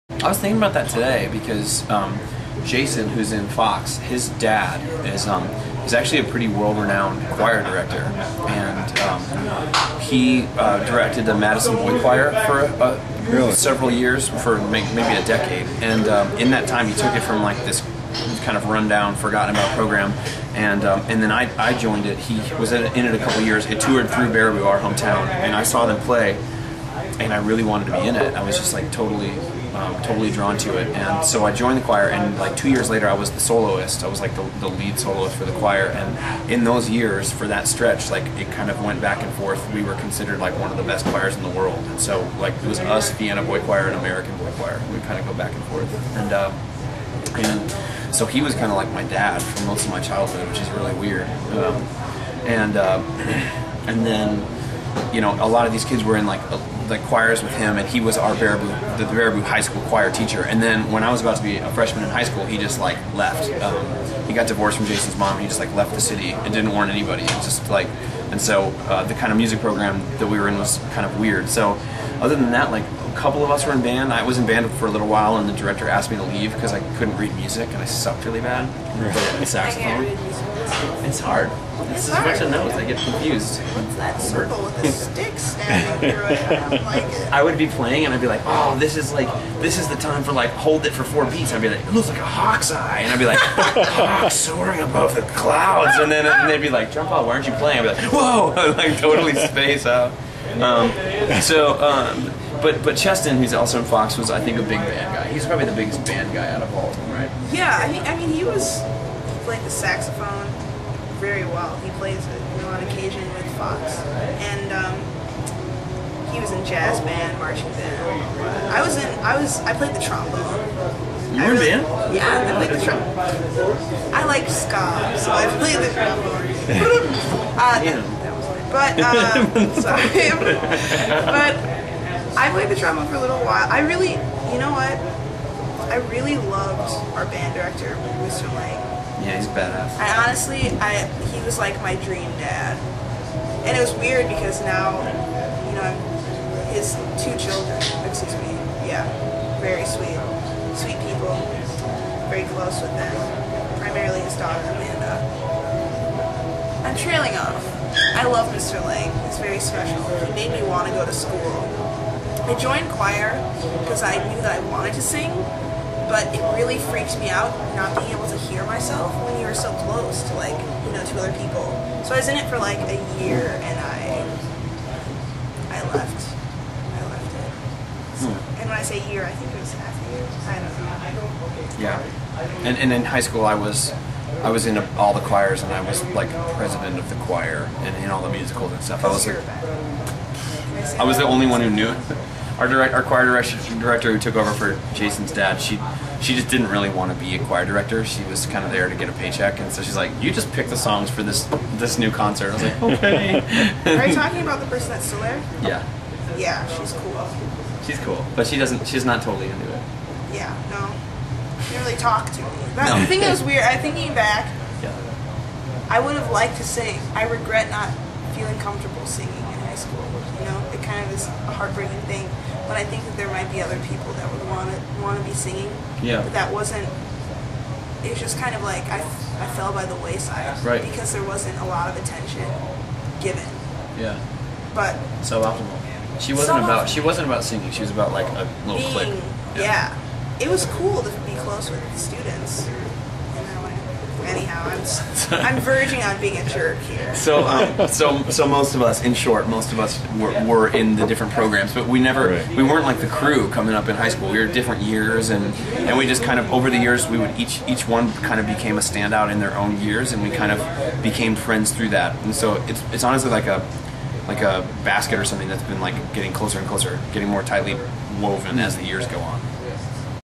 I was thinking about that today because Jason, who's in Fox, his dad is actually a pretty world-renowned choir director, and he directed the Madison Boy Choir for several years, for maybe a decade, and in that time he took it from like this kind of rundown, forgotten about program, and then I joined it. He was in it a couple years. It toured through Baraboo, our hometown, and I saw them play, and I really wanted to be in it. I was just like totally drawn to it, and so I joined the choir, and like 2 years later I was the soloist. I was like the lead soloist for the choir, and in those years, for that stretch, like it kind of went back and forth. We were considered like one of the best choirs in the world, and so like it was us, Vienna Boy Choir, and American Boy Choir. We kind of go back and forth, and so he was kind of like my dad for most of my childhood, which is really weird. And then, you know, a lot of these kids were in like choirs with him, and he was our the Baraboo high school choir teacher. And then when I was about to be a freshman in high school, he just like left. He got divorced from Jason's mom, and he just like left the city and didn't warn anybody. And just like, and so the kind of music program that we were in was kind of weird. So other than that, like a couple of us were in band. I was in band for a little while, and the director asked me to leave because I couldn't read music and I sucked really bad. The saxophone. It's hard. It's a bunch of notes. I get confused. What's that circle with the stick standing through it? I don't like it. I would be playing and I'd be like, oh, this is the time for like hold it for 4 beats. I'd be like, it looks like a hawk's eye, and I'd be like, hawk soaring above the clouds, and then they'd be like, jump out, why aren't you playing? I'd be like, whoa, like totally space out. But Cheston, who's also in Fox, was I think a big band guy. He's probably the biggest band guy out of all of them, right? Yeah, I mean he played the saxophone very well. He plays it, on occasion with Fox, and he was in jazz band, marching band. I played the trombone. You were in band? Yeah, I played the trombone. I like ska, so I played the trombone. Sorry, but I played the trombone for a little while. You know what? I really loved our band director, Mr. Lang. Yeah, he's badass. I honestly, he was like my dream dad. And it was weird because now, you know, his 2 children, very sweet people, very close with them, primarily his daughter, Amanda. I'm trailing off. I love Mr. Lang. He's very special. He made me want to go to school. I joined choir because I knew that I wanted to sing, but it really freaked me out not being able to hear myself when you were so close to to other people. So I was in it for like a year, and I left it. So, and when I say year, I think it was half a year. I don't know. Yeah, and in high school I was in all the choirs, and I was like president of the choir and in all the musicals and stuff. I was the only one who knew it. Our choir director who took over for Jason's dad, she just didn't really want to be a choir director. She was kind of there to get a paycheck, and so she's like, you just pick the songs for this new concert. I was like, okay. Are you talking about the person that's still there? Yeah. Yeah, she's cool. She's cool, but she's not totally into it. Yeah, no. She didn't really talk to me. The thing that was weird, thinking back, I would have liked to sing. I regret not feeling comfortable singing in high school. You know, it kind of is a heartbreaking thing. But I think that there might be other people that would want to be singing. Yeah. But that wasn't. It was just kind of like I fell by the wayside. Right. Because there wasn't a lot of attention given. Yeah. But suboptimal. She wasn't about singing. She was about like a little clique. Yeah. It was cool to be close with the students. Anyhow, I'm verging on being a jerk here. So most of us, in short, were in the different programs, but we weren't like the crew coming up in high school. We were different years, and we just kind of over the years we would each one kind of became a standout in their own years, and we kind of became friends through that. And so it's honestly like a basket or something that's been like getting closer and closer, getting more tightly woven as the years go on.